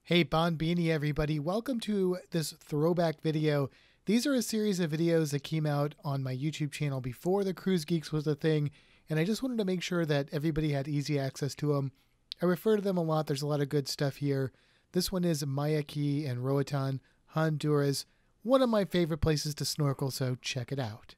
Hey, Bon Beanie everybody, welcome to this throwback video. These are a series of videos that came out on my YouTube channel before the Cruise Geeks was a thing, and I just wanted to make sure that everybody had easy access to them. I refer to them a lot, there's a lot of good stuff here. This one is Polychaete and Roatan Honduras, one of my favorite places to snorkel, so check it out.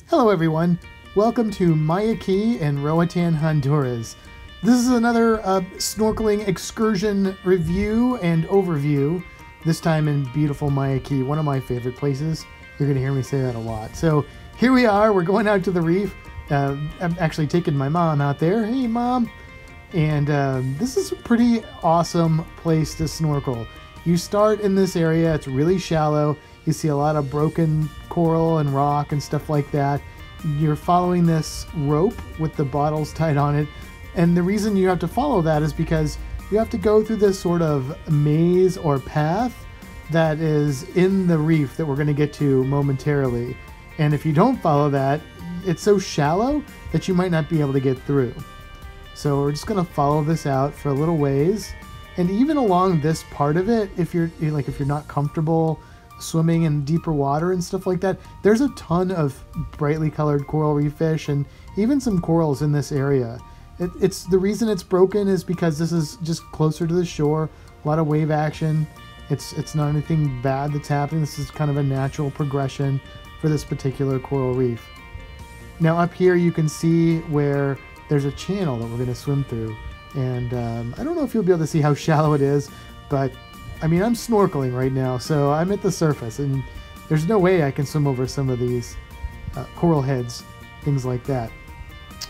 Hello everyone, welcome to Polychaete and Roatan Honduras. This is another snorkeling excursion review and overview, this time in beautiful Polychaete, one of my favorite places. You're going to hear me say that a lot. So here we are, we're going out to the reef. I'm actually taking my mom out there. Hey Mom! And this is a pretty awesome place to snorkel. You start in this area, it's really shallow. You see a lot of broken coral and rock and stuff like that. You're following this rope with the bottles tied on it. And the reason you have to follow that is because you have to go through this sort of maze or path that is in the reef that we're going to get to momentarily. And if you don't follow that, it's so shallow that you might not be able to get through. So we're just going to follow this out for a little ways. And even along this part of it, if you're not comfortable swimming in deeper water and stuff like that, there's a ton of brightly colored coral reef fish and even some corals in this area. It's the reason it's broken is because this is just closer to the shore, a lot of wave action. It's not anything bad that's happening. This is kind of a natural progression for this particular coral reef. Now up here you can see where there's a channel that we're going to swim through, and I don't know if you'll be able to see how shallow it is, but I mean, I'm snorkeling right now, so I'm at the surface and there's no way I can swim over some of these coral heads, things like that.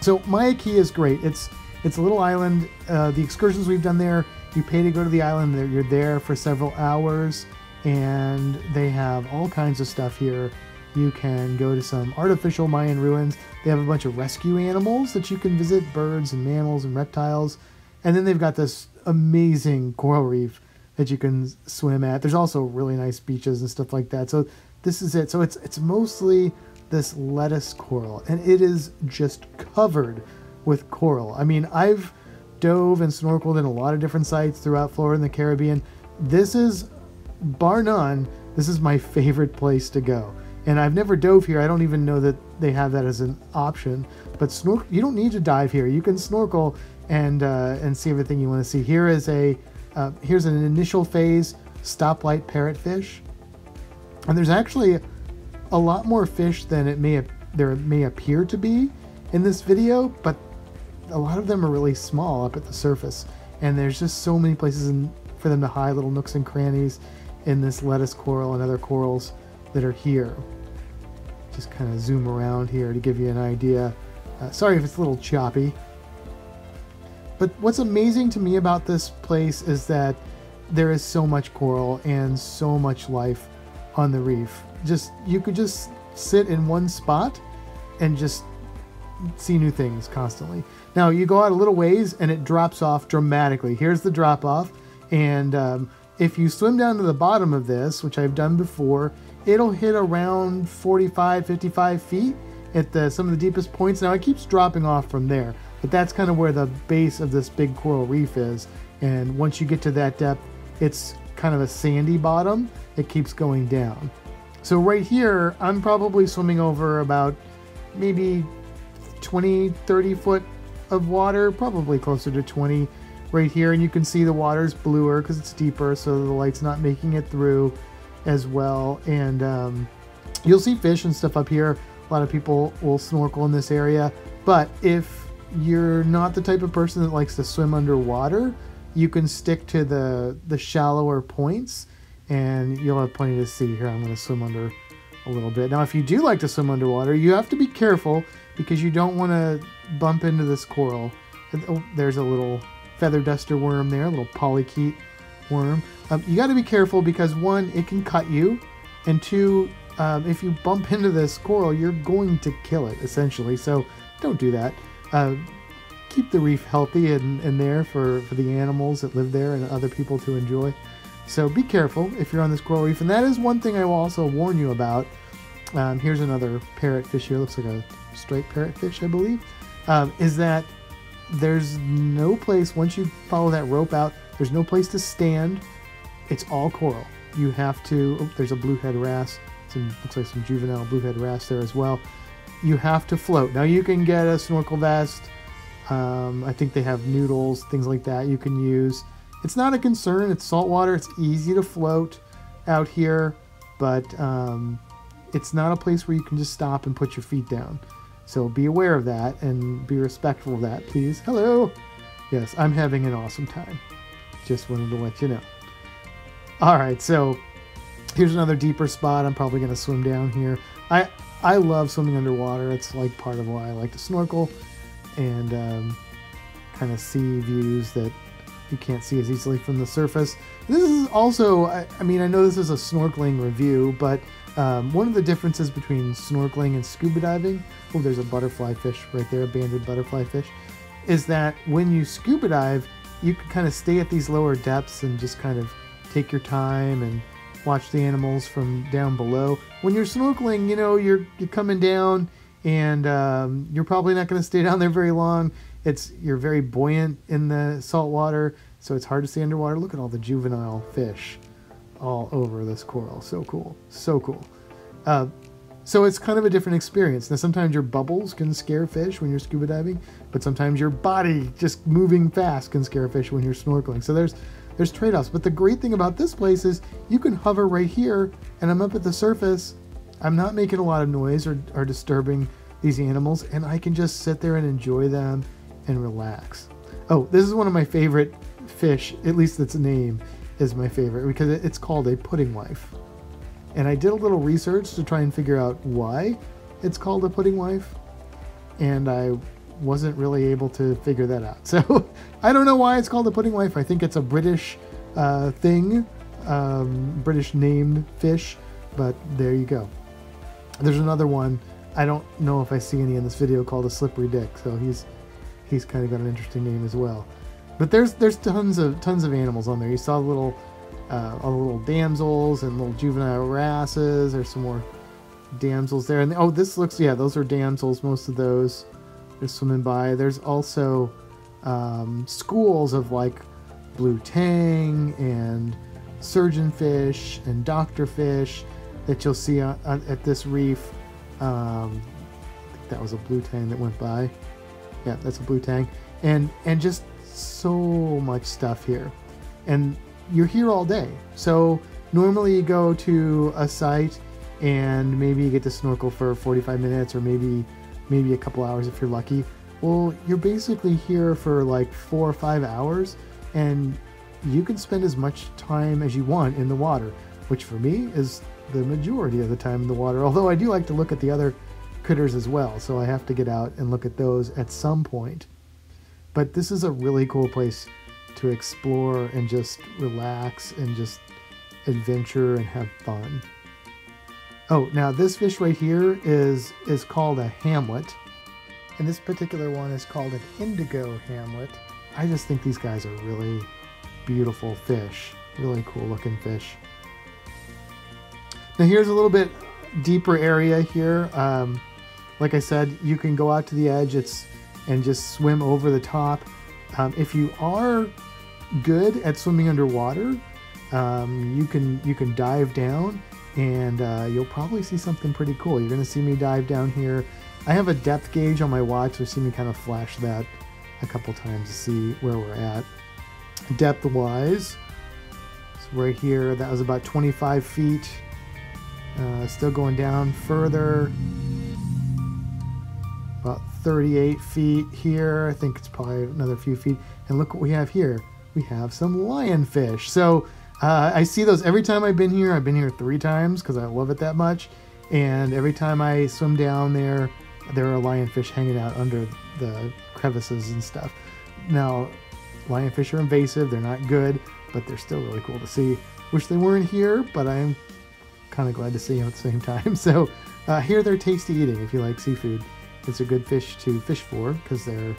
So Polychaete is great. It's a little island. The excursions we've done there, you pay to go to the island. You're there for several hours, and they have all kinds of stuff here. You can go to some artificial Mayan ruins. They have a bunch of rescue animals that you can visit, birds and mammals and reptiles. And then they've got this amazing coral reef that you can swim at. There's also really nice beaches and stuff like that. So this is it. So it's mostly this lettuce coral, and it is just covered with coral. I mean, I've dove and snorkeled in a lot of different sites throughout Florida and the Caribbean. This is, bar none, this is my favorite place to go. And I've never dove here. I don't even know that they have that as an option. But you don't need to dive here. You can snorkel and see everything you want to see. Here is here's an initial phase stoplight parrotfish, and there's actually a lot more fish than there may appear to be in this video, but a lot of them are really small up at the surface, and there's just so many places for them to hide, little nooks and crannies in this lettuce coral and other corals that are here. Just kind of zoom around here to give you an idea. Sorry if it's a little choppy. But what's amazing to me about this place is that there is so much coral and so much life on the reef. You could just sit in one spot and just see new things constantly. Now you go out a little ways and it drops off dramatically. Here's the drop off, and if you swim down to the bottom of this, which I've done before, it'll hit around 45-55 feet at some of the deepest points. Now it keeps dropping off from there, but that's kind of where the base of this big coral reef is, and once you get to that depth, it's kind of a sandy bottom. It keeps going down. So right here, I'm probably swimming over about maybe 20-30 foot of water, probably closer to 20 right here. And you can see the water's bluer because it's deeper, so the light's not making it through as well. And you'll see fish and stuff up here. A lot of people will snorkel in this area. But if you're not the type of person that likes to swim underwater, you can stick to the shallower points, and you'll have plenty to see. Here, I'm going to swim under a little bit. Now, if you do like to swim underwater, you have to be careful because you don't want to bump into this coral. Oh, there's a little feather duster worm there, a little Polychaete worm. You got to be careful because one, it can cut you, and two, if you bump into this coral, you're going to kill it, essentially. So don't do that. Keep the reef healthy and there for the animals that live there and other people to enjoy. So be careful if you're on this coral reef. And that is one thing I will also warn you about. Here's another parrotfish here. Looks like a striped parrotfish, I believe. Is that there's no place, once you follow that rope out, There's no place to stand. It's all coral. You have to, oh, there's a bluehead wrasse. Looks like some juvenile bluehead wrasse there as well. You have to float. Now you can get a snorkel vest. I think they have noodles, things like that you can use. It's not a concern. It's saltwater. It's easy to float out here, but it's not a place where you can just stop and put your feet down. So be aware of that and be respectful of that, please. Hello. Yes, I'm having an awesome time. Just wanted to let you know. All right, so here's another deeper spot. I'm probably going to swim down here. I love swimming underwater. It's like part of why I like to snorkel and kind of see views that you can't see as easily from the surface. This is also, I mean, I know this is a snorkeling review, but one of the differences between snorkeling and scuba diving, oh, there's a butterfly fish right there, a banded butterfly fish, is that when you scuba dive, you can kind of stay at these lower depths and just kind of take your time and watch the animals from down below. When you're snorkeling, you know, you're coming down and you're probably not going to stay down there very long. You're very buoyant in the salt water, so it's hard to stay underwater. Look at all the juvenile fish all over this coral. So cool. So cool. So it's kind of a different experience. Now, sometimes your bubbles can scare fish when you're scuba diving, but sometimes your body just moving fast can scare fish when you're snorkeling. So there's trade-offs. But the great thing about this place is you can hover right here, and I'm up at the surface. I'm not making a lot of noise or disturbing these animals, and I can just sit there and enjoy them and relax. Oh, this is one of my favorite fish, at least its name is my favorite, because it's called a pudding wife. And I did a little research to try and figure out why it's called a pudding wife, and I wasn't really able to figure that out. So I don't know why it's called a pudding wife. I think it's a British thing, British named fish, but there you go. There's another one, I don't know if I see any in this video, called a slippery dick, so he's kind of got an interesting name as well. But there's tons of animals on there. You saw all the little damsels and little juvenile wrasses. There's some more damsels there. And oh, this looks, yeah, those are damsels. Most of those are swimming by. There's also schools of like blue tang and surgeonfish and doctorfish that you'll see at this reef. I think that was a blue tang that went by. Yeah, that's a blue tang. And just so much stuff here. And you're here all day. So normally you go to a site and maybe you get to snorkel for 45 minutes or maybe a couple hours if you're lucky. Well, you're basically here for like 4 or 5 hours, and you can spend as much time as you want in the water, which for me is the majority of the time in the water. Although I do like to look at the other critters as well, so I have to get out and look at those at some point. But this is a really cool place to explore and just relax and just adventure and have fun. Oh, now this fish right here is called a hamlet, and this particular one is called an Indigo Hamlet. I just think these guys are really beautiful fish, really cool looking fish. Now here's a little bit deeper area here. Like I said, you can go out to the edge and just swim over the top. If you are good at swimming underwater, you can dive down, and you'll probably see something pretty cool. You're going to see me dive down here. I have a depth gauge on my watch, so you see me kind of flash that a couple times to see where we're at. Depth-wise, so right here, that was about 25 feet. Still going down further. About 38 feet here. I think it's probably another few feet. And look what we have here. We have some lionfish. So I see those every time I've been here. I've been here 3 times because I love it that much. And every time I swim down there are lionfish hanging out under the crevices and stuff. Now, lionfish are invasive. They're not good, but they're still really cool to see. Wish they weren't here, but I'm kind of glad to see them at the same time. So here they're tasty eating if you like seafood. It's a good fish to fish for because they're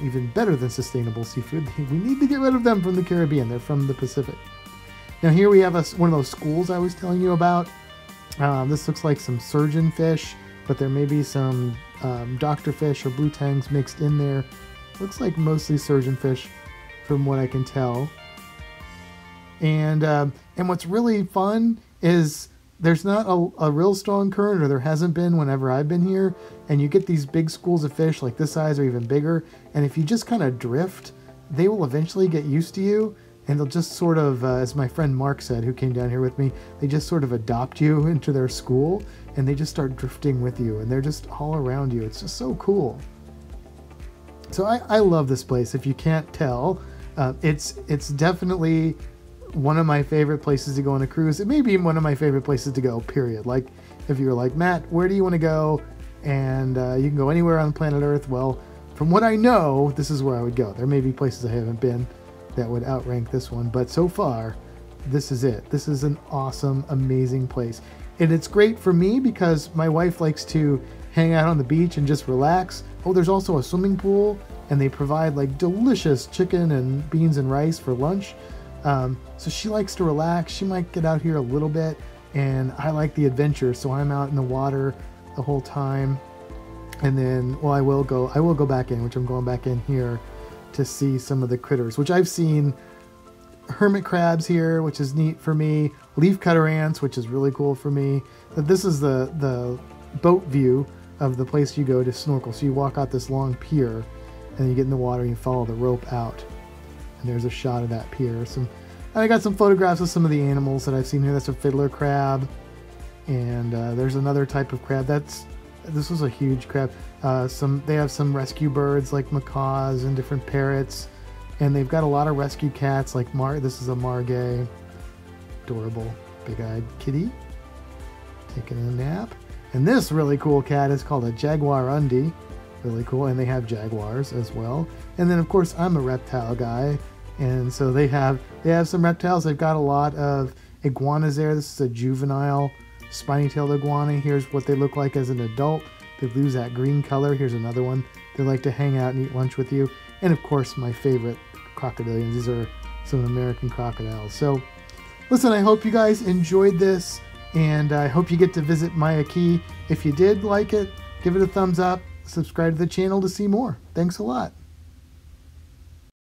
even better than sustainable seafood. We need to get rid of them from the Caribbean. They're from the Pacific. Now here we have one of those schools I was telling you about. This looks like some surgeonfish, but there may be some doctorfish or blue tangs mixed in there. Looks like mostly surgeonfish. from what I can tell. And what's really fun is there's not a real strong current, or there hasn't been whenever I've been here, and you get these big schools of fish like this size or even bigger, and if you just kind of drift, they will eventually get used to you, and they'll just sort of, as my friend Mark said, who came down here with me, they just sort of adopt you into their school, and they just start drifting with you, and they're just all around you. It's just so cool. So I love this place. If you can't tell, it's definitely one of my favorite places to go on a cruise. It may be one of my favorite places to go, period. Like, if you're like, Matt, where do you want to go? And you can go anywhere on planet Earth. Well, from what I know, this is where I would go. There may be places I haven't been that would outrank this one, but so far, this is it. This is an awesome, amazing place. And it's great for me because my wife likes to hang out on the beach and just relax. Oh, there's also a swimming pool, and they provide like delicious chicken and beans and rice for lunch. So she likes to relax. She might get out here a little bit, and I like the adventure, so I'm out in the water the whole time. And then, well, I will go back in, which I'm going back in here to see some of the critters, which I've seen hermit crabs here, which is neat for me, leafcutter ants, which is really cool for me. But this is the boat view of the place you go to snorkel. So you walk out this long pier, and you get in the water and you follow the rope out. And there's a shot of that pier. And I got some photographs of some of the animals that I've seen here. That's a fiddler crab. And there's another type of crab. This was a huge crab. They have some rescue birds like macaws and different parrots. And they've got a lot of rescue cats like this is a margay. Adorable big-eyed kitty. Taking a nap. And this really cool cat is called a jaguarundi. Really cool, and they have jaguars as well. And then of course I'm a reptile guy, and so they have some reptiles. They've got a lot of iguanas there. This is a juvenile spiny-tailed iguana. Here's what they look like as an adult. They lose that green color. Here's another one. They like to hang out and eat lunch with you. And of course my favorite, crocodilians. These are some American crocodiles. So listen, I hope you guys enjoyed this, and I hope you get to visit Maya Key. If you did like it, give it a thumbs up. Subscribe to the channel to see more. Thanks a lot.